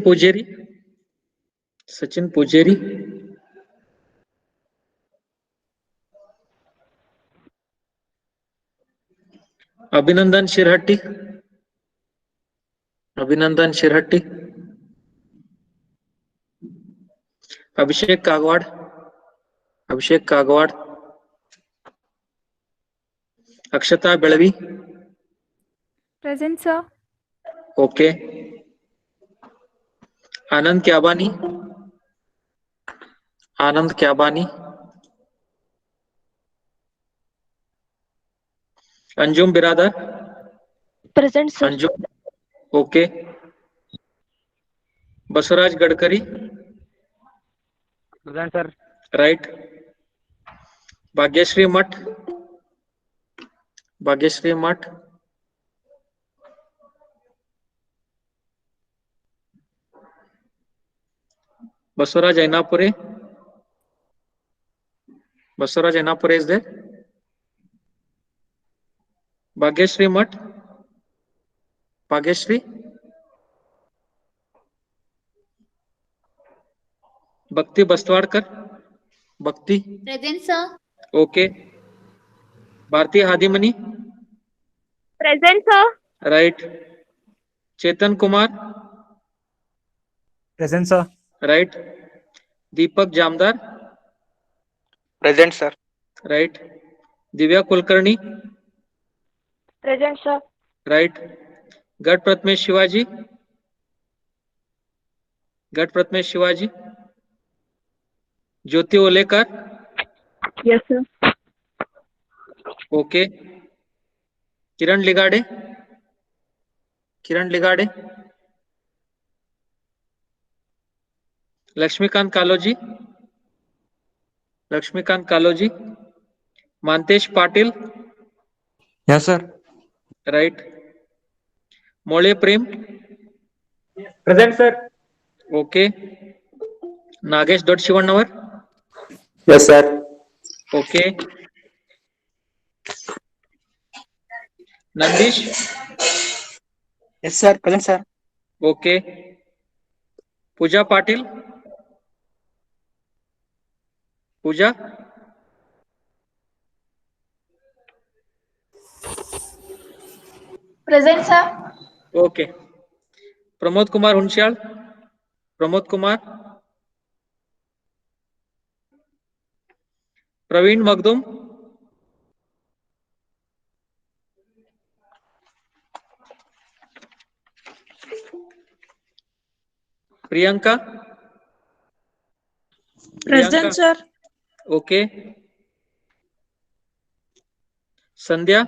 पूजेरी, Sachin पूजेरी, Abhinandan Shirahatti, Abhinandan Shirahatti, Abhishek Kagwad, Abhishek Kagwad, Akshata Belavi, Present, sir. Okay, Anand Kyabani, Anand Kyabani, Anjum Biradar, Present, sir. Anjum, okay, Basavaraj Gadkari, Present, sir. Right, Bhagyashree Math, Bhagyashree Math, Basavaraj Ainapure, Basavaraj Ainapure is there, Bhagyashree Math, Bhagyashree, Bhakti Bastawadkar, Bhakti, Present, sir. Okay, Bharati Hadimani, Present, sir. Right, Chetan Kumar, Present, sir. Right, Deepak Jamdar, Present, sir. Right, Divya Kulkarni, Present, sir. Right, Gad Prathamesh Shivaji, Gad Prathamesh Shivaji, Jyoti Olekar, Yes, sir. Okay, Kiran Ligade, Kiran Ligade, Laxmikant Kaloji, Laxmikant Kaloji, Mantesh Patil, Yes, sir. Right, Mole Prem, Present, sir. Okay, Nagesh dot Shivannavar, Yes, sir. Okay, Nandish, Yes, sir. Present, sir. Okay, Pooja Patil, Pooja, Present, sir. Okay, Pramod Kumar Hunshal, Pramod Kumar, Praveen Magdum, Priyanka, Present, sir. Okay, Sandhya,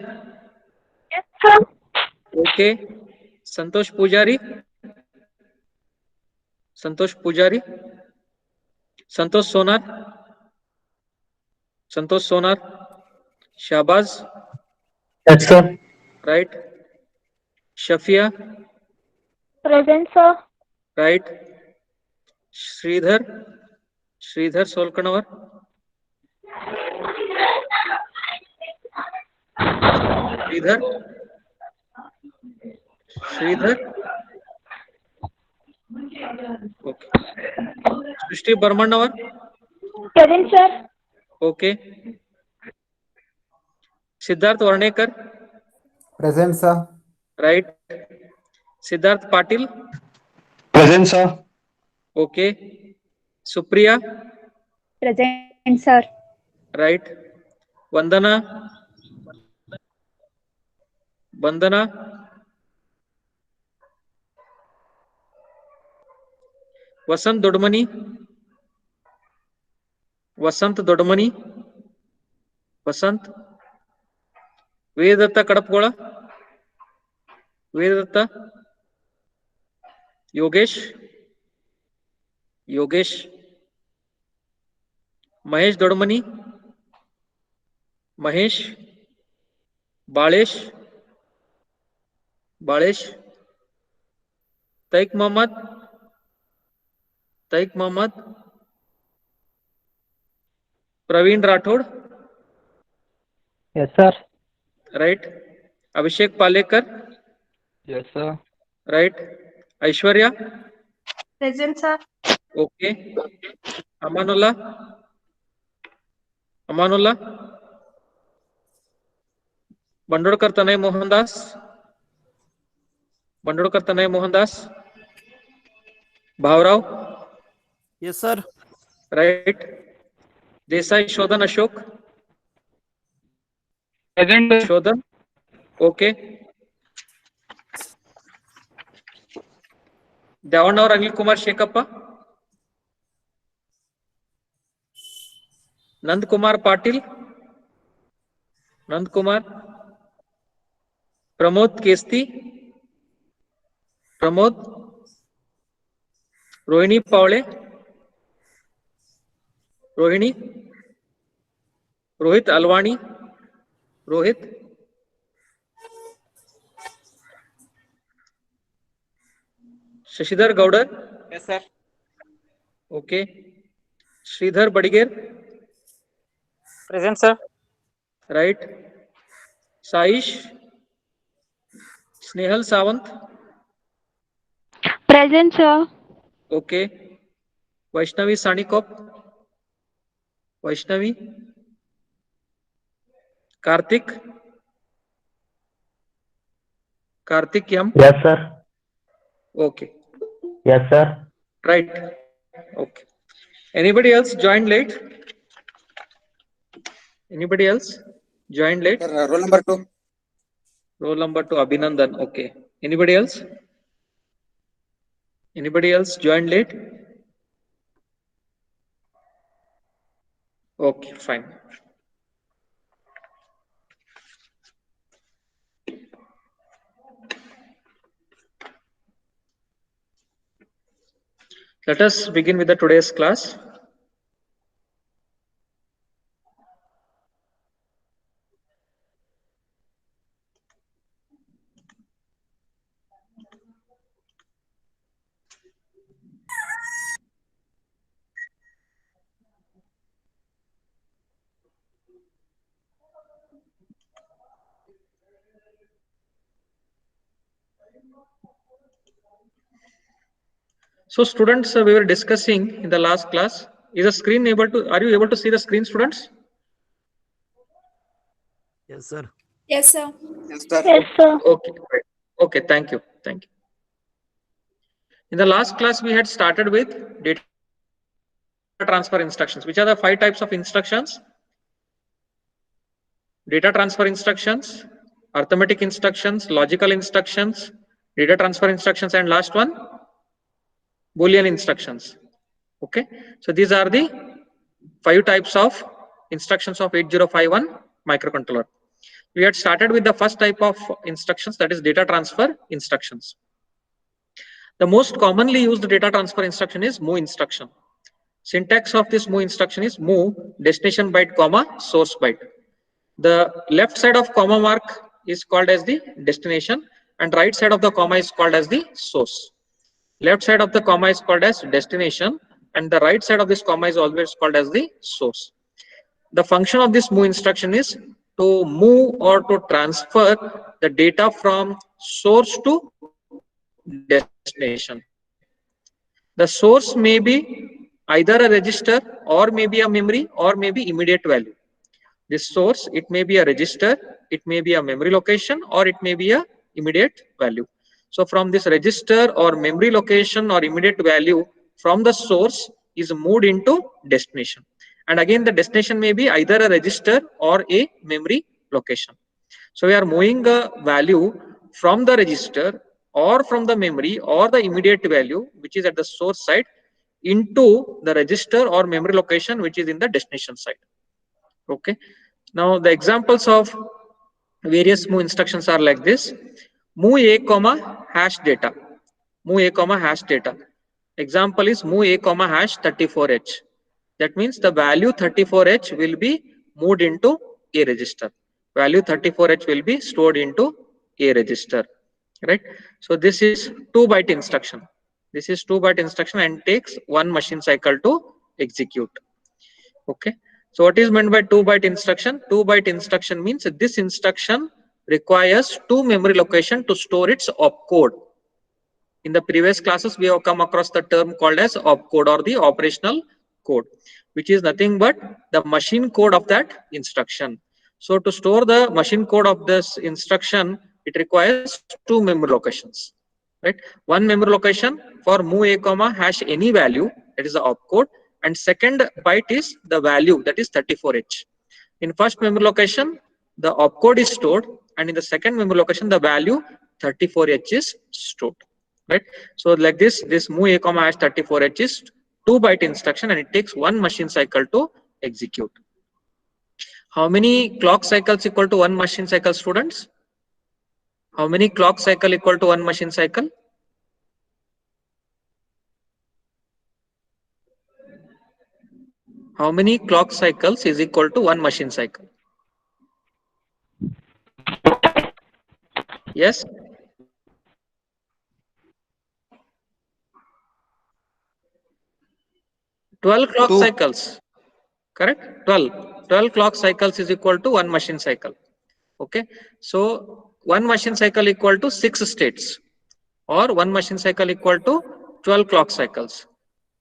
Yes, sir. Okay, Santosh Pujari, Santosh Pujari, Santosh Sonar, Santosh Sonar, Shahbaz, Yes, sir. Right, Shafiya, Present, sir. Right, Shridhar, Shridhar Solkanwar, Shridhar, Shridhar, okay, Srishti Barmannavar, Present, sir. Okay, Siddharth Varnekar, Present, sir. Right, Siddharth Patil, Present, sir. Okay, Supriya, Present, sir. Right, Vandana, Vandana, Vasant Dodmani, Vasant Dodmani, Vasant, Vedadatta Kadapgol, Vedadatta, Yogesh, Yogesh, Mahesh Dodmani, Mahesh, Balesh, Balesh, Taik Mohammad, Taik Mohammad, Praveen Rathod, Yes, sir. Right, Abhishek Palekar, Yes, sir. Right, Aishwarya, Present, sir. Okay. Amanullah. Amanullah. Bandodkar Tanay Mohandas. Bandodkar Tanay Mohandas. Bhavrao. Yes, sir. Right. Desai Shodhan Ashok. Present. Shodhan. Okay. Devannaur Anil Kumar Shekhappa. Nand Kumar Patil. Nand Kumar. Pramod Kesti. Pramod. Rohini Paule. Rohini. Rohit Alwani. Rohit. Shashidhar Gaudar. Yes, sir. Okay. Sridhar Badiger. Present, sir. Right. Saish. Snehal Sawant. Present, sir. Okay. Vaishnavi Sanikop. Vaishnavi. Karthik. Karthik Yam. Yes, sir. Okay. Yes, sir. Right. Okay. Anybody else joined late? Anybody else joined late? Sir, roll number 2. Roll number 2, Abhinandan. Okay. Anybody else? Anybody else joined late? Okay, fine. Let us begin with the today's class. So students, we were discussing in the last class, is the screen able to, are you able to see the screen, students? Yes, sir. Yes, sir. Yes, sir. Yes, sir. Okay, great. Okay, thank you. Thank you. In the last class, we had started with data transfer instructions. Which are the 5 types of instructions? Data transfer instructions, arithmetic instructions, logical instructions, data transfer instructions, and last one, Boolean instructions. Okay, so these are the 5 types of instructions of 8051 microcontroller. We had started with the first type of instructions, that is data transfer instructions. The most commonly used data transfer instruction is move instruction. Syntax of this move instruction is move destination byte comma source byte. The left side of comma mark is called as the destination and right side of the comma is called as the source. Left side of the comma is called as destination and the right side of this comma is always called as the source. The function of this move instruction is to move or to transfer the data from source to destination. The source may be either a register or maybe a memory or maybe immediate value. This source, it may be a register, it may be a memory location, or it may be a immediate value. So from this register or memory location or immediate value from the source is moved into destination. And again, the destination may be either a register or a memory location. So we are moving a value from the register or from the memory or the immediate value, which is at the source side, into the register or memory location, which is in the destination side. Okay. Now the examples of various move instructions are like this. Move a comma hash data. Move a comma hash data. Example is move a comma hash 34h. That means the value 34h will be moved into a register. Value 34h will be stored into a register. Right. So this is 2-byte instruction. This is 2-byte instruction and takes 1 machine cycle to execute. Okay. So what is meant by 2-byte instruction? 2-byte instruction means this instruction requires 2 memory location to store its opcode. In the previous classes, we have come across the term called as opcode or the operational code, which is nothing but the machine code of that instruction. So to store the machine code of this instruction, it requires two memory locations, right? One memory location for move a comma hash any value, that is the opcode, and second byte is the value, that is 34H. In first memory location, the opcode is stored, and in the second memory location, the value 34H is stored, right? So like this move a comma hash 34H is 2-byte instruction, and it takes 1 machine cycle to execute. How many clock cycles equal to 1 machine cycle, students? How many clock cycle equal to 1 machine cycle? How many clock cycles is equal to 1 machine cycle? Yes? Twelve clock cycles, correct? 12 clock cycles is equal to 1 machine cycle. Okay, so 1 machine cycle equal to 6 states, or 1 machine cycle equal to 12 clock cycles.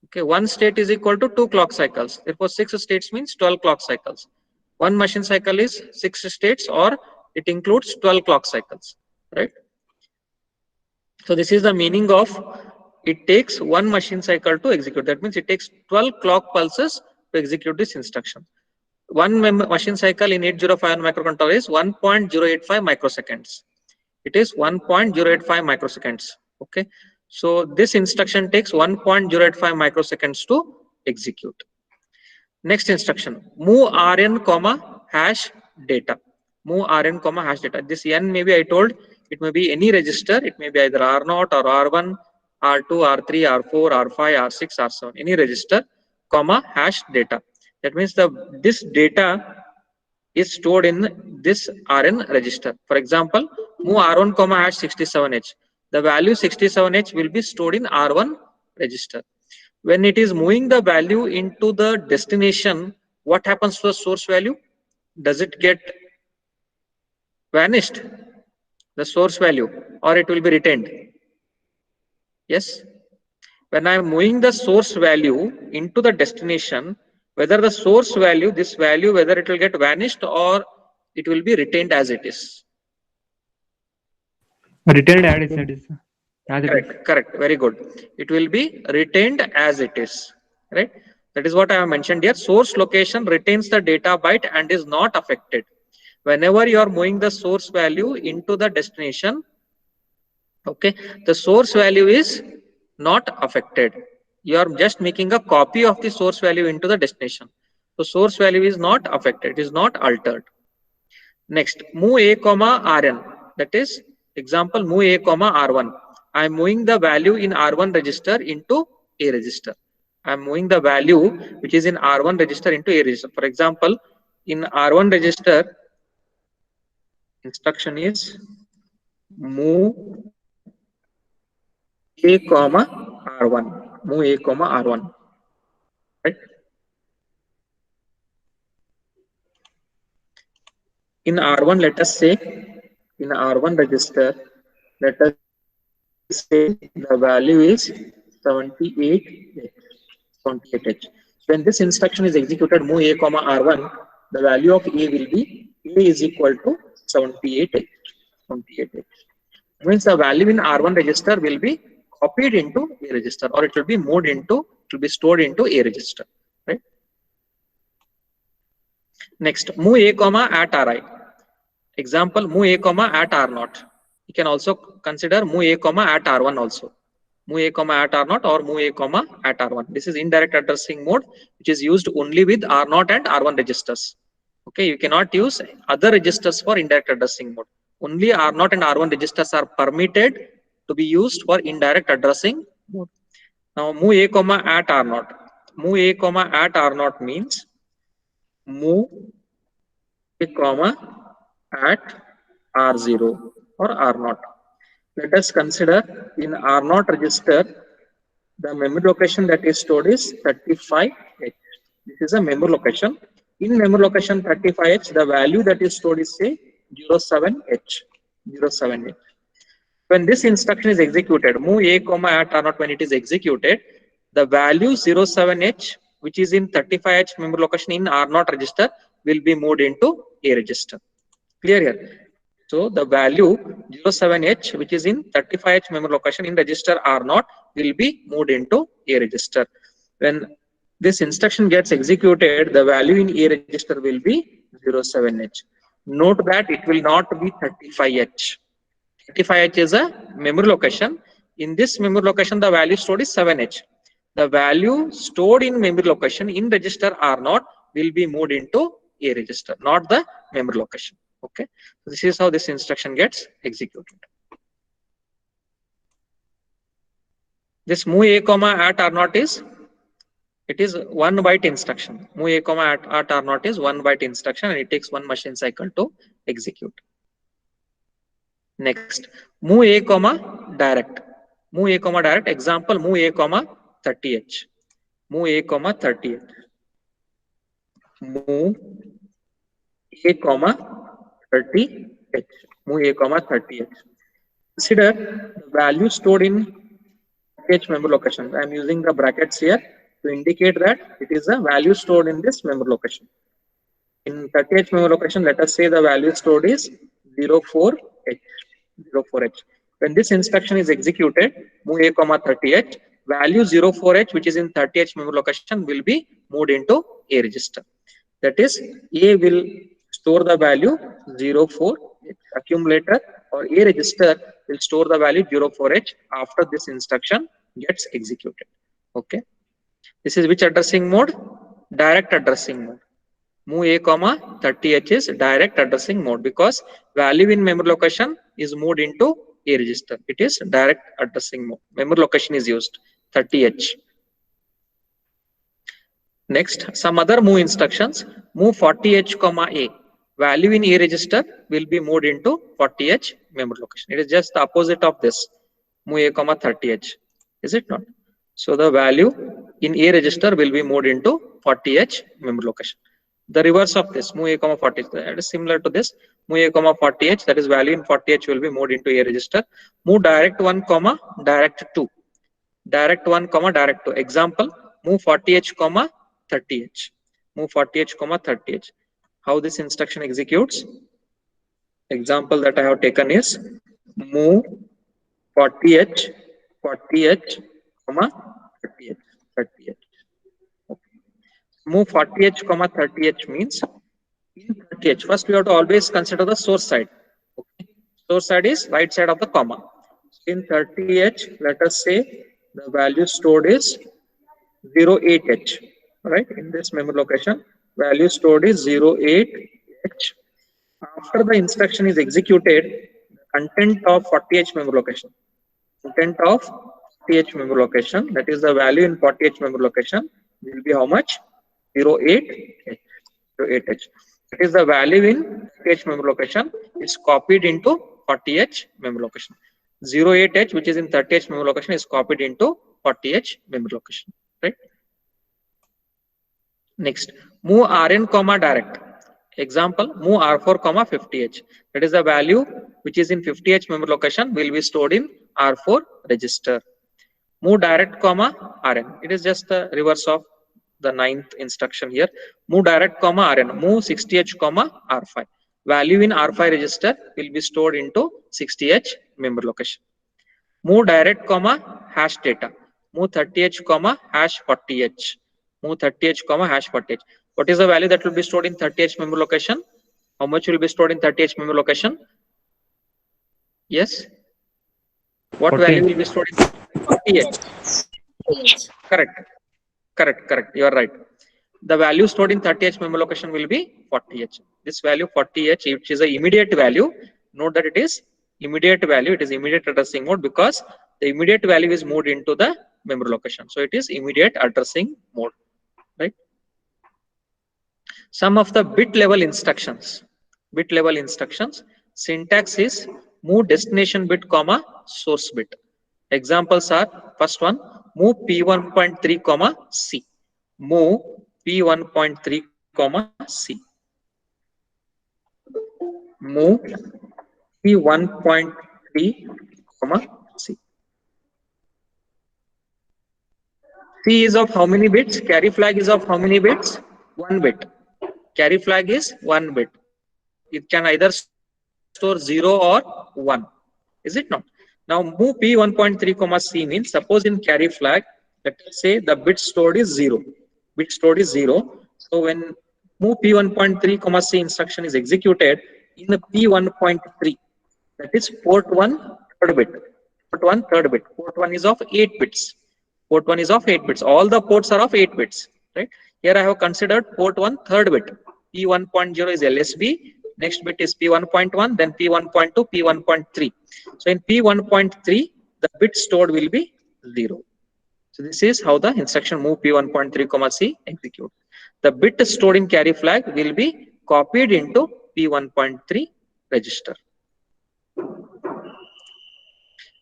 Okay, 1 state is equal to 2 clock cycles. Therefore, 6 states means 12 clock cycles. 1 machine cycle is 6 states, or it includes 12 clock cycles, right? So this is the meaning of it takes 1 machine cycle to execute. That means it takes 12 clock pulses to execute this instruction. 1 machine cycle in 8051 microcontroller is 1.085 microseconds. It is 1.085 microseconds. Okay, so this instruction takes 1.085 microseconds to execute. Next instruction, move rn comma hash data. Move rn comma hash data. This n maybe I told it may be any register. It may be either R0 or R1, R2, R3, R4, R5, R6, R7, any register, comma hash data. That means this data is stored in this Rn register. For example, move R1 comma hash 67H. The value 67H will be stored in R1 register. When it is moving the value into the destination, what happens to the source value? Does it get vanished, the source value, or it will be retained? Yes. When I am moving the source value into the destination, whether the source value, this value, whether it will get vanished or it will be retained as it is. Retained as it is. Correct. Very good. It will be retained as it is, right? That is what I have mentioned here. Source location retains the data byte and is not affected. Whenever you are moving the source value into the destination, okay, the source value is not affected. You are just making a copy of the source value into the destination. So source value is not affected, it is not altered. Next, move a comma rn. That is example, move a comma r1. I am moving the value in r1 register into a register. I am moving the value which is in r1 register into a register. For example, in r1 register, instruction is move a comma r1. Move a comma r1. Right? In r1, let us say, in r1 register, let us say the value is 78H. So when this instruction is executed, move a comma r1, the value of a will be a is equal to 78H. Means the value in r1 register will be copied into a register, or it will be moved into, it will be stored into a register, right? Next, move a comma at ri. Example, move a comma at r0. You can also consider move a comma at r1 also. Move a comma at r0 or move a comma at r1. This is indirect addressing mode, which is used only with r0 and r1 registers. Okay, you cannot use other registers for indirect addressing mode. Only r0 and r1 registers are permitted to be used for indirect addressing mode. Now, move a comma at r0. Move a comma at r0 means move a comma at r0 or r0. Let us consider in r0 register, the memory location that is stored is 35H. This is a memory location. In memory location 35H, the value that is stored is say 07H. When this instruction is executed, move a comma at r0, when it is executed, the value 07h, which is in 35h memory location in r0 register, will be moved into a register. Clear here? So the value 07h, which is in 35h memory location in register r0, will be moved into a register. When this instruction gets executed, the value in a register will be 07h. Note that it will not be 35h. 35h is a memory location. In this memory location, the value stored is 7h. The value stored in memory location in register r0 will be moved into a register, not the memory location. Okay, so this is how this instruction gets executed. This move a comma at r0 is, it is 1 byte instruction. Move a comma at r0 is 1 byte instruction, and it takes 1 machine cycle to execute. Next, move a comma direct. Move a comma direct. Example, move a comma 30h. Move a comma 30h. Move a comma 30h. Move a comma 30h. Consider the value stored in 30h memory location. I am using the brackets here to indicate that it is a value stored in this memory location. In 30h memory location, let us say the value stored is 04h. 04h. When this instruction is executed, move a comma 30h, value 04h, which is in 30h memory location, will be moved into a register. That is, A will store the value 04h. Accumulator or a register will store the value 04h after this instruction gets executed. Okay. This is which addressing mode? Direct addressing mode. Move a comma 30h is direct addressing mode because value in memory location is moved into a register. It is direct addressing mode. Memory location is used 30h. Next, some other move instructions. Move 40h comma a. Value in a register will be moved into 40h memory location. It is just the opposite of this. Move a comma 30h. Is it not? So the value in a register will be moved into 40h memory location. The reverse of this, move a comma 40h, that is similar to this. Move a comma 40h, that is value in 40h will be moved into a register. Move direct 1 comma direct 2. Direct 1 comma direct 2. Example, move 40h comma 30h. Move 40h comma 30h. How this instruction executes? Example that I have taken is move 40h comma 30h. Move 40h comma 30h means in 30h. First, we have to always consider the source side. Okay. Source side is right side of the comma. In 30h, let us say the value stored is 08h. Right? In this memory location, value stored is 08h. After the instruction is executed, the content of 40h memory location. Content of 40h memory location, that is the value in 40h memory location, will be how much? 08h. 08h. That is the value in 40h memory location is copied into 40h memory location. 08h, which is in 30h memory location, is copied into 40h memory location. Right? Next, move Rn comma direct. Example, move R4 comma 50h. That is the value which is in 50h memory location will be stored in R4 register. Move direct comma Rn. It is just the reverse of the 9th instruction here. Move direct comma Rn. Move 60h comma R5. Value in R5 register will be stored into 60h memory location. Move direct comma hash data. Move 30h comma hash 40h. Move 30h comma hash 40h. What is the value that will be stored in 30h memory location? How much will be stored in 30h memory location? Yes. What 14. value will be stored in 40h? Correct. You are right. The value stored in 30h memory location will be 40h. This value 40h, which is an immediate value. Note that it is immediate value. It is immediate addressing mode because the immediate value is moved into the memory location. So it is immediate addressing mode. Right? Some of the bit level instructions. Bit level instructions. Syntax is move destination bit comma source bit. Examples are, first one, move P1.3 comma C. Move P1.3 comma C. Move P1.3 comma C. C is of how many bits? Carry flag is of how many bits? 1 bit. Carry flag is 1 bit. It can either store 0 or 1. Is it not? Now move P1.3 comma C means suppose in carry flag, let us say the bit stored is 0. Bit stored is 0. So when move P1.3 comma C instruction is executed in the P1.3, that is port 1 third bit. Port 1 third bit. Port 1 is of 8 bits. Port 1 is of 8 bits. All the ports are of 8 bits. Right? Here I have considered port 1 third bit. P1.0 is LSB. Next bit is P1.1, then P1.2, P1.3. So in P1.3, the bit stored will be 0. So this is how the instruction move P1.3 comma C execute. The bit stored in carry flag will be copied into P1.3 register.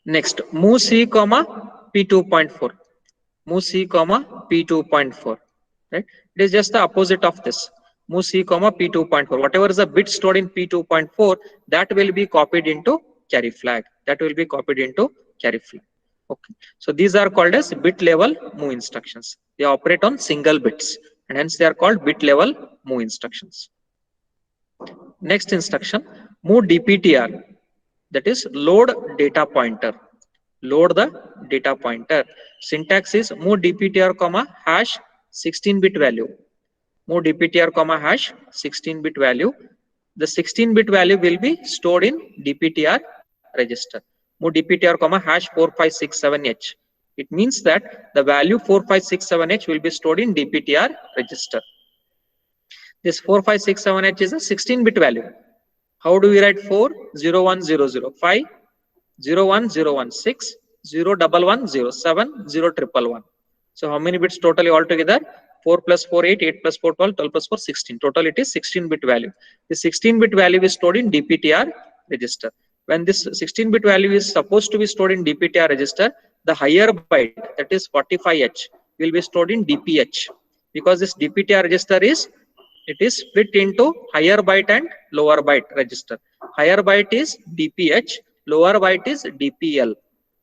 Next, move C comma P2.4. Move C comma P2.4. Right? It is just the opposite of this. Move C comma P2.4. Whatever is the bit stored in P2.4, that will be copied into carry flag. That will be copied into carry flag. Okay. So these are called as bit level move instructions. They operate on single bits, and hence they are called bit level move instructions. Next instruction, move DPTR. That is load data pointer. Load the data pointer. Syntax is move DPTR comma hash 16-bit value. Move DPTR comma hash 16-bit value. The 16-bit value will be stored in DPTR register. Move DPTR comma hash 4567H. It means that the value 4567H will be stored in DPTR register. This 4567H is a 16-bit value. How do we write 4? 01005, 01016, 01107, 0111. So how many bits totally altogether? 4 plus 4, 8, 8 plus 4, 12, 12 plus 4, 16. Total it is 16-bit value. The 16-bit value is stored in DPTR register. When this 16-bit value is supposed to be stored in DPTR register, the higher byte, that is 45H, will be stored in DPH. Because this DPTR register is split into higher byte and lower byte register. Higher byte is DPH, lower byte is DPL.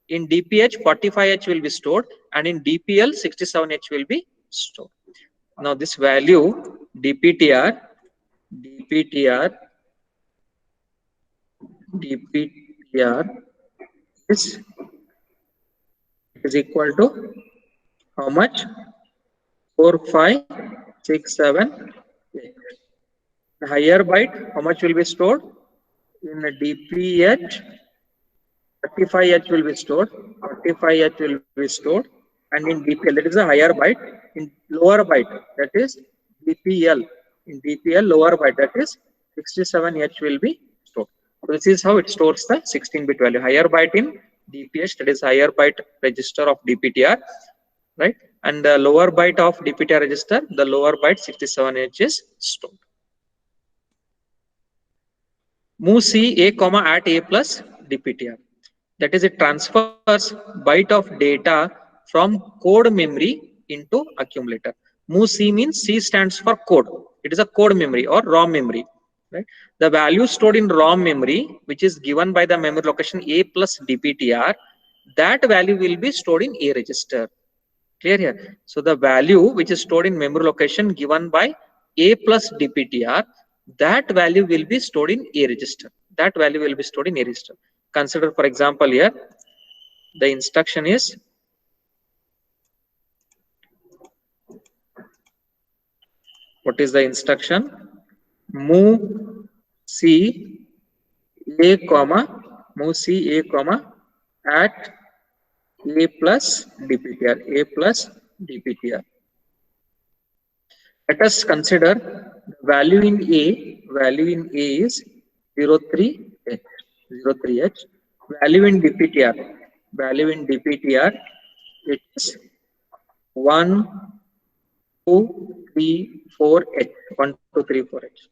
In DPH, 45H will be stored, and in DPL, 67H will be stored. Now this value DPTR is equal to how much? 4, 5, 6, 7, 8. The higher byte, how much will be stored? In DPH, 35H will be stored, 45H will be stored, and in DPL, that is a higher byte. In lower byte, that is DPL. In DPL, lower byte, that is 67H will be stored. So this is how it stores the 16-bit value. Higher byte in DPH, that is higher byte register of DPTR, right? And the lower byte of DPTR register, the lower byte 67H is stored. Move C A comma at A plus DPTR. That is, it transfers byte of data from code memory into accumulator. Move C means C stands for code. It is a code memory or ROM memory. Right? The value stored in ROM memory, which is given by the memory location A plus DPTR, that value will be stored in A register. Clear here? So the value which is stored in memory location given by A plus DPTR, that value will be stored in A register. That value will be stored in A register. Consider, for example, here the instruction is what is the instruction? Move C A comma at A plus DPTR. A plus DPTR. Let us consider the value in A. Value in A is 03H. 03H. Value in DPTR. Value in DPTR, it is 1, 2, 3, 4H. 1, 2, 3, 4H.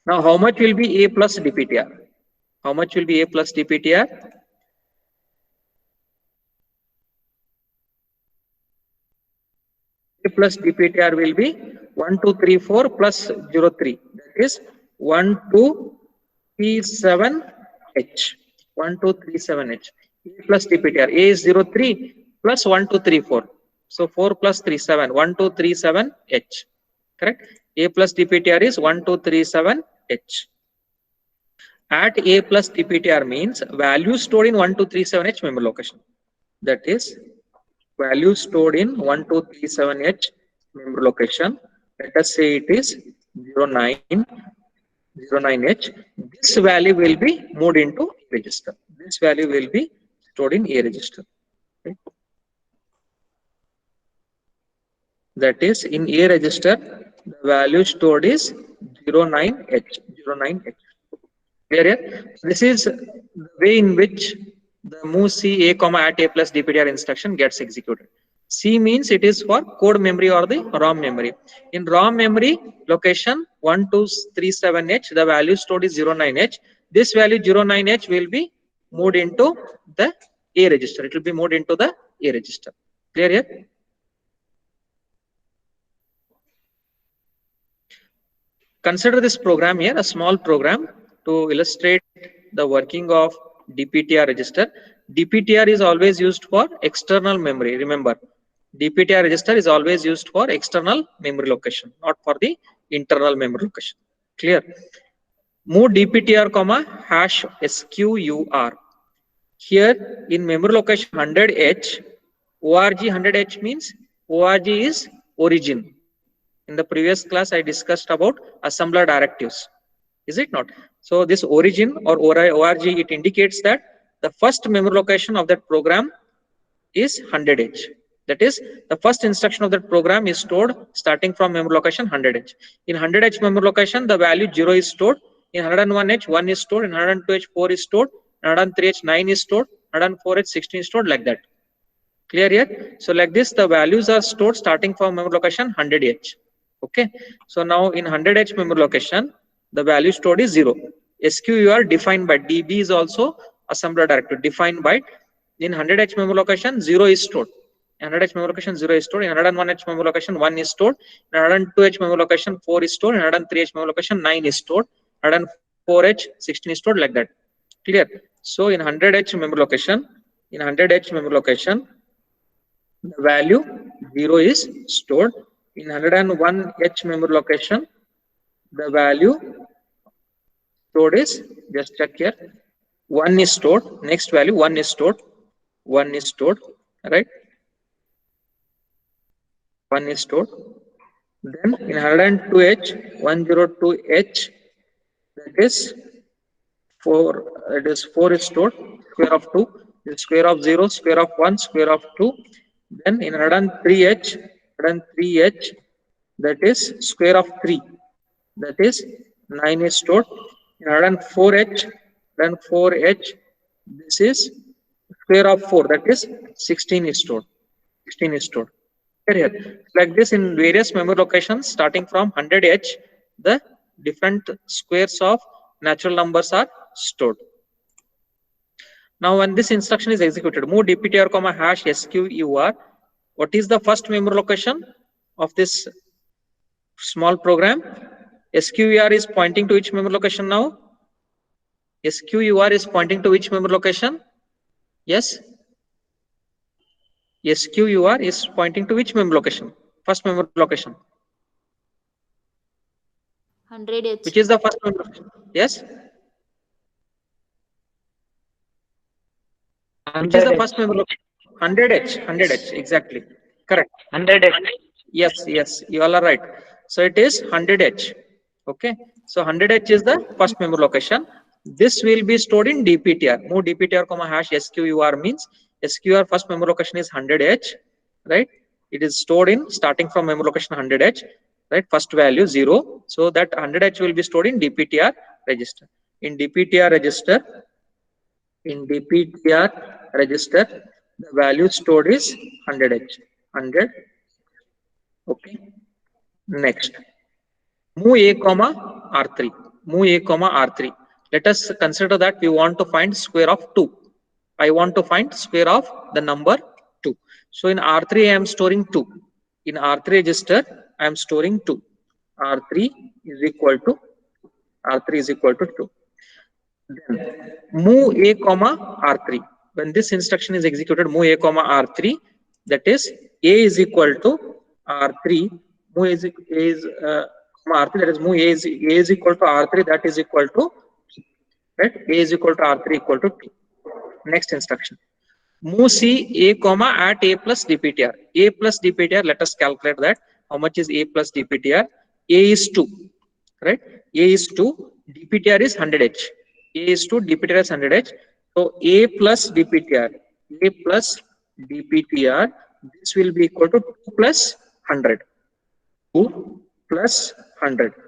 Now, how much will be A plus DPTR? How much will be A plus DPTR? A plus DPTR will be 1, 2, 3, 4 plus 03. That is 1, 2, 3, 7H. 1, 2, 3, 7H. A plus dptr. A is 0, 3 plus 1, 2, 3, 4. So 4 plus 3, 7. 1, 2, 3, 7 H. Correct? A plus dptr is 1, 2, 3, 7 H. At A plus dptr means value stored in 1, 2, 3, 7 H memory location. That is value stored in 1, 2, 3, 7 H memory location. Let us say it is 09H. This value will be moved into A register. This value will be stored in A register. Okay. That is, in A register, the value stored is 09H. 09H. Clear here? This is the way in which the move C A comma at A plus dptr instruction gets executed. C means it is for code memory or the ROM memory. In ROM memory location 1237H, the value stored is 09H. This value 09H will be moved into the A register. It will be moved into the A register. Clear here? Consider this program here, a small program to illustrate the working of DPTR register. DPTR is always used for external memory. Remember, DPTR register is always used for external memory location, not for the internal memory location. Clear? Move DPTR comma hash SQUR. Here in memory location 100H, ORG 100H means ORG is origin. In the previous class, I discussed about assembler directives. Is it not? So this origin or ORG, it indicates that the first memory location of that program is 100H. That is, the first instruction of that program is stored starting from memory location 100H. In 100H memory location, the value 0 is stored. In 101H, 1 is stored. In 102H, 4 is stored. In 103H, 9 is stored. 104H, 16 is stored, like that. Clear here? So like this, the values are stored starting from memory location 100H. Okay. So now in 100H memory location, the value stored is 0. SQUR defined by DB is also assembler directive defined by. In 100H memory location, 0 is stored. In 100H memory location, 0 is stored. In 101H memory location, 1 is stored. In 102H memory location, 4 is stored. In 103H memory location, 9 is stored. 104H, 16 is stored, like that. Clear? So in 100H memory location, the value 0 is stored. In 101H memory location, the value stored is, just check here, 1 is stored. Next value 1 is stored. 1 is stored, right? 1 is stored. Then in 102H, 102H, that is 4. It is 4 is stored. Square of 2, the square of 0, square of 1, square of 2. Then in 103H, that is square of 3. That is 9 is stored. In 104H, this is square of 4. That is 16 is stored. 16 is stored. Here, like this in various memory locations starting from 100H, the different squares of natural numbers are stored. Now when this instruction is executed, move DPTR comma hash SQUR. What is the first memory location of this small program? SQUR is pointing to which memory location now? SQUR is pointing to which memory location? Yes. SQUR is pointing to which memory location? First memory location. 100H. Which is the first memory location? Yes. Which is the first memory location? 100H, exactly. Correct. 100H. Yes, you all are right. So it is 100H. Okay. So 100H is the first memory location. This will be stored in DPTR. Move DPTR comma hash SQUR means SQR first memory location is 100H, right? It is stored in starting from memory location 100H, right? First value 0. So that 100H will be stored in DPTR register. In DPTR register, the value stored is 100H. 100. Okay. Next, move A comma R3. Move A comma R3. Let us consider that we want to find square of 2. I want to find square of the number 2. So in R3 I am storing 2. In R3 register I am storing 2. R3 is equal to 2. Then move A comma R3. when this instruction is executed, move a comma R3, that is A is equal to R3, move comma R3, that is move A is equal to R3, that is equal to, right? A is equal to R3 equal to 2. Next instruction. Move C A comma at A plus DPTR. A plus DPTR, let us calculate that. How much is A plus DPTR? A is 2, right? A is 2, DPTR is 100H. A is 2, DPTR is 100H. So A plus DPTR, A plus DPTR, this will be equal to 2 plus 100. 2 plus 100. 2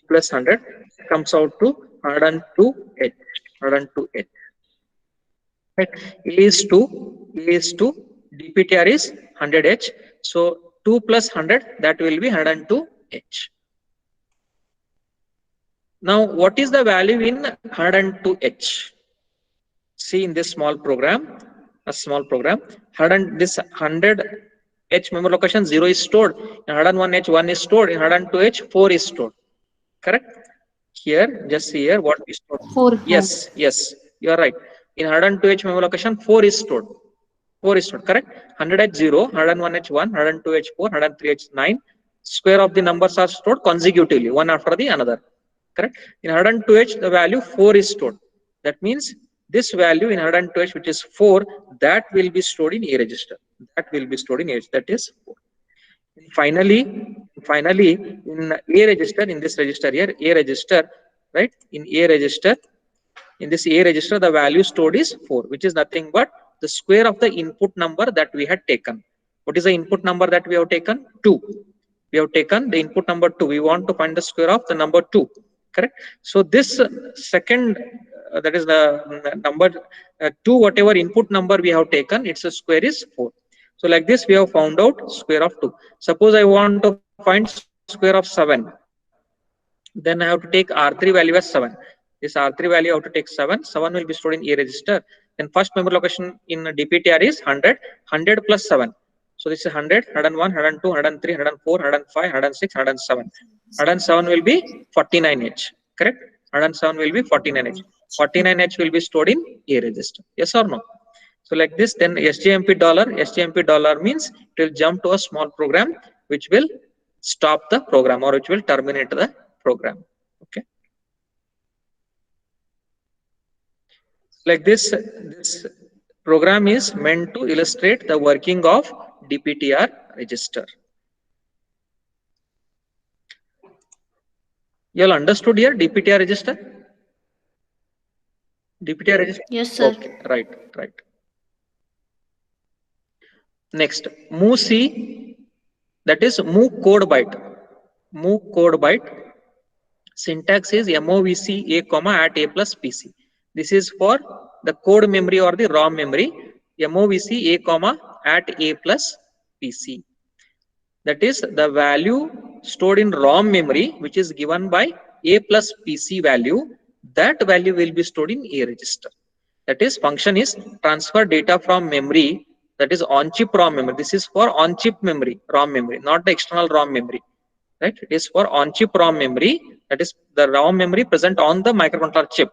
plus 100 comes out to 102H. 102H. Right. A is 2, DPTR is 100H. So 2 plus 100, that will be 102H. Now, what is the value in 102H? See in this small program, this 100H memory location 0 is stored, in 101H 1 is stored, in 102H 4 is stored. Correct? Here, just see here what is stored. 4. Yes, you are right. In 102H memory location 4 is stored. 4 is stored, correct? 100H 0, 101H 1, 102H 4, 103H 9. Square of the numbers are stored consecutively, one after the another. Correct? In 102H, the value 4 is stored. That means this value in 102H, which is 4, that will be stored in A register. That will be stored in A, that is 4. And finally, in A register, in this register here, A register, right? In A register, in this A register, the value stored is 4, which is nothing but the square of the input number that we had taken. What is the input number that we have taken? 2. We have taken the input number 2. We want to find the square of the number 2. Correct? So this second, that is the number 2, whatever input number we have taken, its square is 4. So like this, we have found out square of 2. Suppose I want to find square of 7. Then I have to take R3 value as 7. This R3 value I have to take 7. 7 will be stored in A register. Then first memory location in DPTR is 100. 100 plus 7. So this is 100, 101, 102, 103, 104, 105, 106, 107. 107 will be 49H. Correct? 107 will be 49H. 49H will be stored in A register. Yes or no? So like this, then SJMP dollar means it will jump to a small program which will stop the program or which will terminate the program. Okay. Like this program is meant to illustrate the working of DPTR register. You all understood here DPTR register? DPTR register? Yes, sir. Okay, right. Next, move C, that is move code byte. Move code byte. Syntax is MOVC A comma at A plus PC. This is for the code memory or the ROM memory. MOVC A comma at A plus PC. That is the value stored in ROM memory, which is given by A plus PC value. That value will be stored in A register. That is, function is transfer data from memory, that is on-chip ROM memory. This is for on-chip memory, ROM memory, not the external ROM memory. Right? It is for on-chip ROM memory. That is the ROM memory present on the microcontroller chip.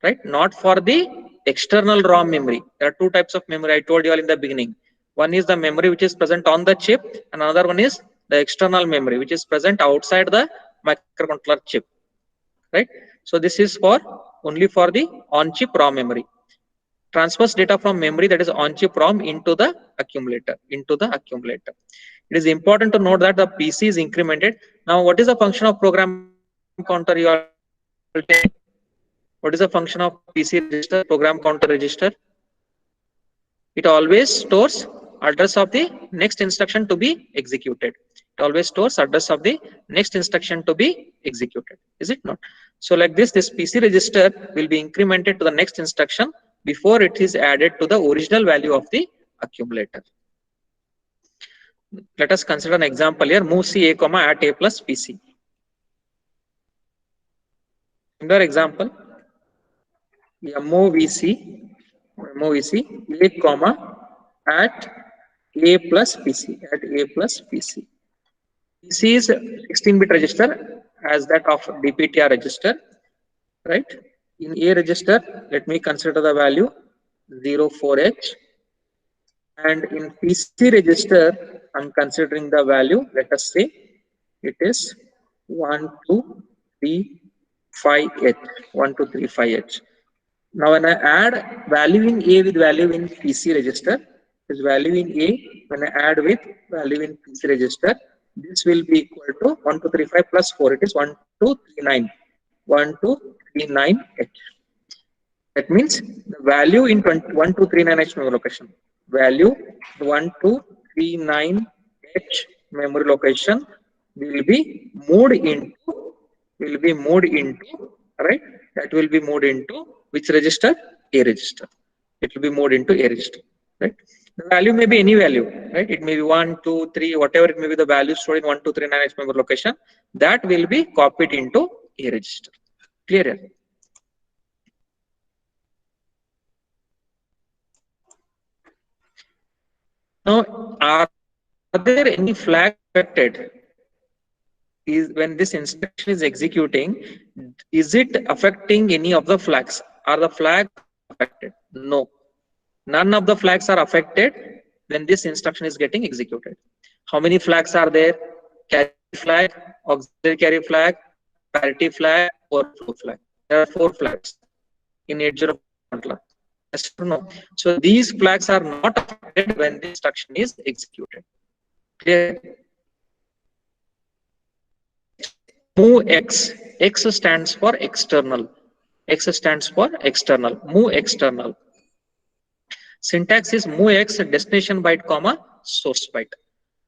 Right? Not for the external ROM memory. There are two types of memory I told you all in the beginning. One is the memory which is present on the chip, and another one is the external memory which is present outside the microcontroller chip. Right? So this is for only for the on-chip ROM memory. Transfers data from memory, that is on-chip ROM, into the accumulator. It is important to note that the PC is incremented. Now, what is the function of program counter? You are taking? What is the function of PC register, program counter register? It always stores address of the next instruction to be executed. It always stores address of the next instruction to be executed. Is it not? So like this PC register will be incremented to the next instruction before it is added to the original value of the accumulator. Let us consider an example here. Move C A comma at A plus PC. Another example. MOVC A comma at A plus PC. At A plus PC. PC is 16-bit register as that of DPTR register. Right? In A register, let me consider the value 04H. And in PC register, I'm considering the value, let us say it is 1235H, 1235H. Now when I add value in A with value in PC register, this value in A, when I add with value in PC register, this will be equal to 1235 plus 4, it is 1239, 1239H. That means the value in 1239H memory location, value 1239H memory location will be moved into, right? That will be moved into which register? A register. It will be moved into A register, right? The value may be any value, right? It may be 1, 2, 3, whatever it may be, the value stored in 1239H memory location, that will be copied into A register. Clear? Now, are there any flags affected? Is when this instruction is executing, is it affecting any of the flags? Are the flags affected? No. None of the flags are affected when this instruction is getting executed. How many flags are there? Carry flag, auxiliary carry flag, parity flag, overflow flag. There are 4 flags in 8051. Yes or no? So these flags are not affected when the instruction is executed. Clear? Move X. X stands for external. X stands for external. Move external. Syntax is move X destination byte comma source byte.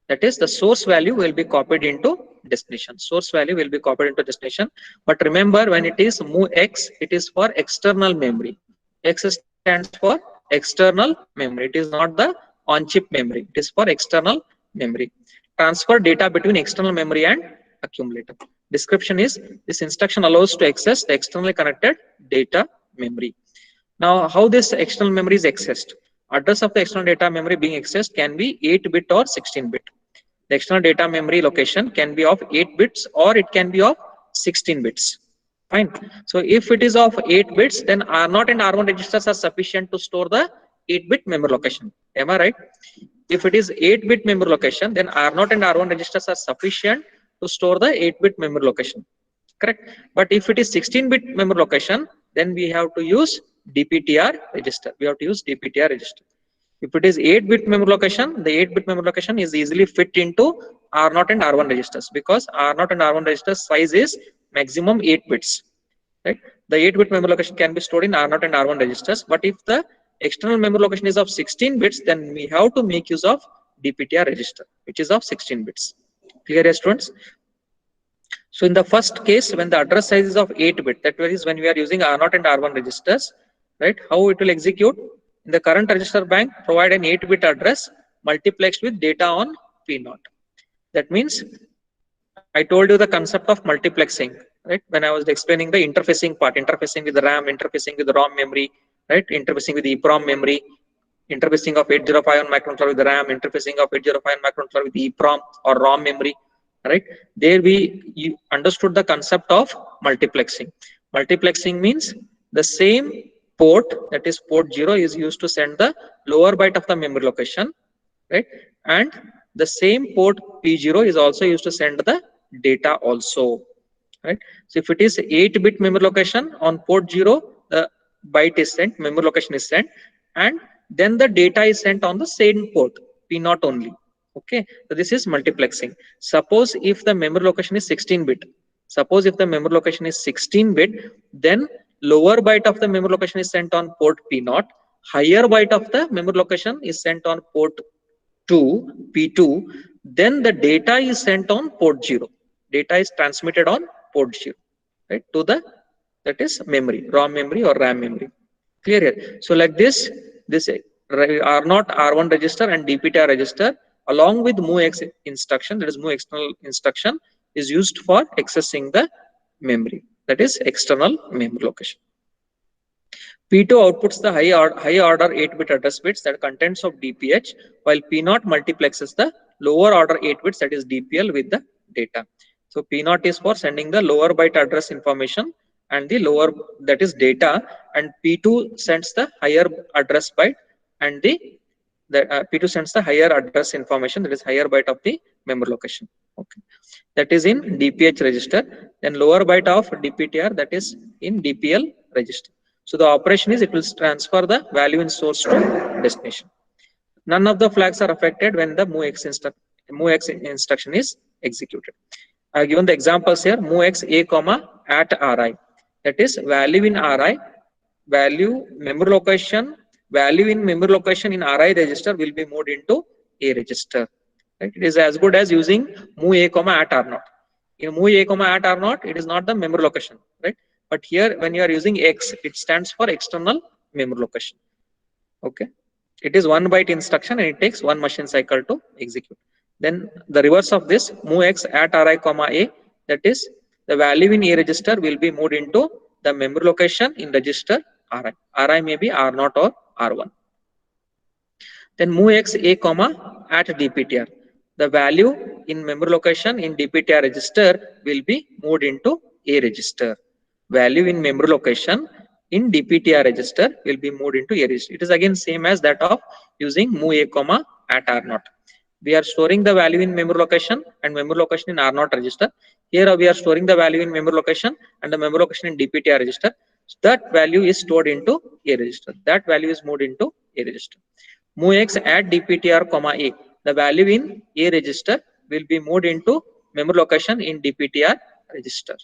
That is, the source value will be copied into destination. Source value will be copied into destination. But remember, when it is move X, it is for external memory. X stands for external memory. It is not the on-chip memory. It is for external memory. Transfer data between external memory and accumulator. Description is, this instruction allows to access the externally connected data memory. Now, how this external memory is accessed? Address of the external data memory being accessed can be 8-bit or 16-bit. The external data memory location can be of 8 bits or it can be of 16 bits. Fine. So if it is of 8 bits, then R0 and R1 registers are sufficient to store the 8-bit memory location. Am I right? If it is 8-bit memory location, then R0 and R1 registers are sufficient to store the 8-bit memory location. Correct. But if it is 16-bit memory location, then we have to use DPTR register. We have to use DPTR register. If it is 8-bit memory location, the 8-bit memory location is easily fit into R0 and R1 registers, because R0 and R1 registers size is maximum 8 bits. Right? The 8-bit memory location can be stored in R0 and R1 registers. But if the external memory location is of 16 bits, then we have to make use of DPTR register, which is of 16 bits. Clear, students? So in the first case, when the address size is of 8-bit, that is when we are using R0 and R1 registers, right? How it will execute? In the current register bank, provide an 8-bit address multiplexed with data on P0. That means I told you the concept of multiplexing, right? When I was explaining the interfacing part, interfacing with the RAM, interfacing with the ROM memory, right? Interfacing with the EEPROM memory, interfacing of 8051 microcontroller with the RAM, interfacing of 8051 microcontroller with the EEPROM or ROM memory, right? There you understood the concept of multiplexing. Multiplexing means the same port, that is port 0, is used to send the lower byte of the memory location, right? And the same port P0 is also used to send the data also, right? So if it is 8-bit memory location, on port 0, the byte is sent, memory location is sent, and then the data is sent on the same port P0 only. Okay, so this is multiplexing. Suppose if the memory location is 16-bit, suppose if the memory location is 16-bit, then lower byte of the memory location is sent on port P0, higher byte of the memory location is sent on port 2, P2, then the data is sent on port 0. Data is transmitted on port 0, right, to the, that is memory, ROM memory or RAM memory. Clear here? So like this R0, R1 register and DPTR register along with MOVEX instruction, that is move external instruction, is used for accessing the memory, that is external memory location. P2 outputs the high order 8-bit address bits, that contents of DPH, while P0 multiplexes the lower order 8 bits, that is DPL, with the data. So P0 is for sending the lower byte address information, and the lower, that is data, and P2 sends the higher address byte, and the P2 sends the higher address information, that is higher byte of the memory location. Okay, that is in DPH register. Then lower byte of DPTR, that is in DPL register. So the operation is, it will transfer the value in source to destination. None of the flags are affected when the MOVX instruction is executed. I have given the examples here. MOVX A comma at RI, that is value in RI, value memory location, value in memory location in RI register will be moved into A register. Right? It is as good as using move A comma at R0. In move A comma at R0, it is not the memory location, right? But here, when you are using X, it stands for external memory location. Okay, it is 1 byte instruction and it takes 1 machine cycle to execute. Then the reverse of this, move X at RI comma A, that is the value in A register will be moved into the memory location in register RI. RI may be R0 or R1. Then move X A comma at DPTR. The value in memory location in DPTR register will be moved into A register. Value in memory location in DPTR register will be moved into A register. It is again same as that of using move A comma at R0. We are storing the value in memory location and memory location in R0 register. Here we are storing the value in memory location and the memory location in DPTR register. So that value is stored into A register. That value is moved into A register. Move X at DPTR comma A. The value in A register will be moved into memory location in DPTR register.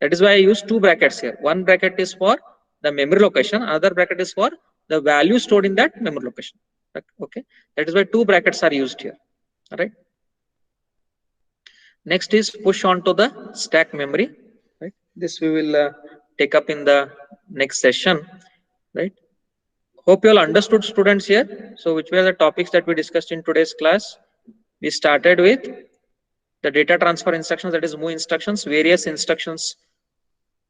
That is why I use two brackets here. One bracket is for the memory location, another bracket is for the value stored in that memory location. Okay, that is why two brackets are used here. All right. Next is push onto the stack memory. Right. This we will take up in the next session. Right. Hope you all understood, students, here. So which were the topics that we discussed in today's class? We started with the data transfer instructions, that is move instructions, various instructions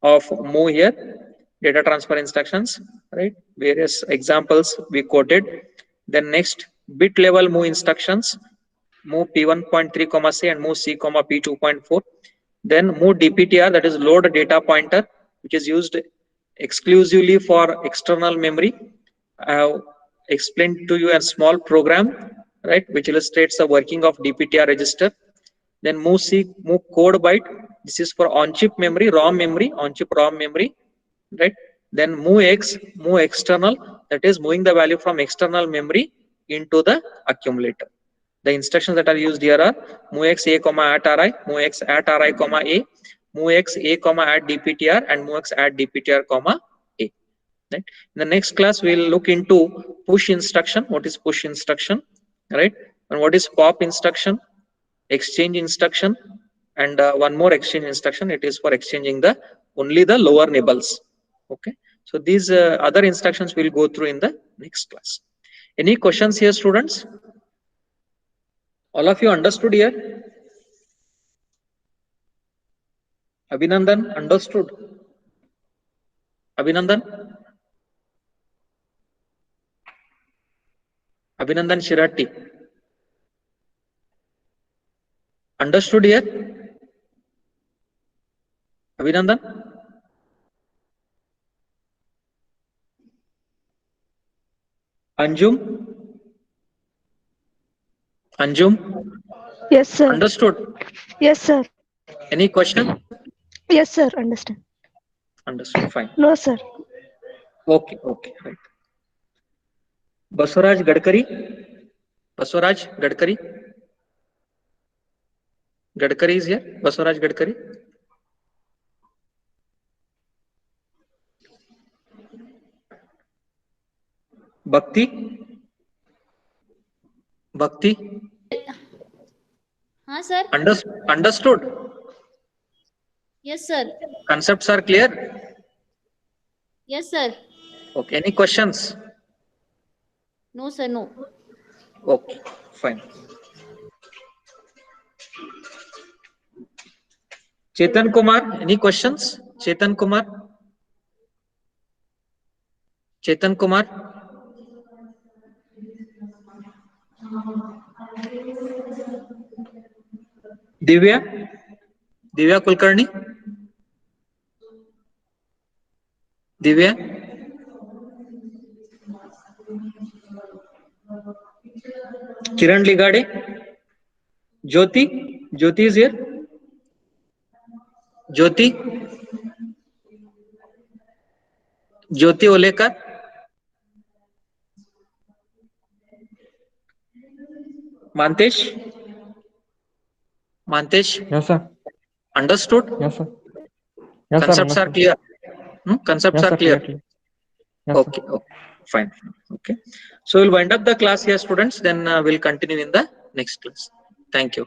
of move here, data transfer instructions, right? Various examples we quoted. Then next, bit level move instructions, move P1.3 comma C and move C comma P2.4. Then move DPTR, that is load data pointer, which is used exclusively for external memory. I have explained to you a small program, right, which illustrates the working of DPTR register. Then move C, move code byte. This is for on-chip memory, ROM memory, on-chip ROM memory, right? Then move X, move external, that is moving the value from external memory into the accumulator. The instructions that are used here are move X A comma at RI, move X at RI comma A, move X A comma at DPTR, and move X at DPTR comma A. Right? In the next class, we'll look into push instruction. What is push instruction, right? And what is pop instruction, exchange instruction, and one more exchange instruction. It is for exchanging the only the lower nibbles. Okay. So these other instructions we'll go through in the next class. Any questions here, students? All of you understood here? Abhinandan, understood? Abhinandan? Abhinandan Shirati. Understood here? Abhinandan? Anjum? Anjum? Yes, sir. Understood? Yes, sir. Any question? Yes, sir. Understand. Understood. Fine. No, sir. Okay. Okay. Right. Basuraj Gadkari? Basuraj Gadkari? Gadkari is here. Basuraj Gadkari? Bhakti? Bhakti? हाँ sir. Understood? Yes sir. Concepts are clear? Yes sir. Okay. Any questions? No sir, no. Okay. Fine. Chetan Kumar, any questions? Chetan Kumar? Chetan Kumar? Divya? Divya Kulkarni? Divya? Kiran Ligade? Jyoti? Jyoti is here? Jyoti? Jyoti Olekar? Mantesh? Mantesh? Yes, sir. Understood? Yes, sir. Yes, sir. Concepts are Understood. clear? Concepts Yes, are sir. clear? Clear. Yes, sir. Okay, okay, fine. Okay. So we'll wind up the class here, students. Then we'll continue in the next class. Thank you.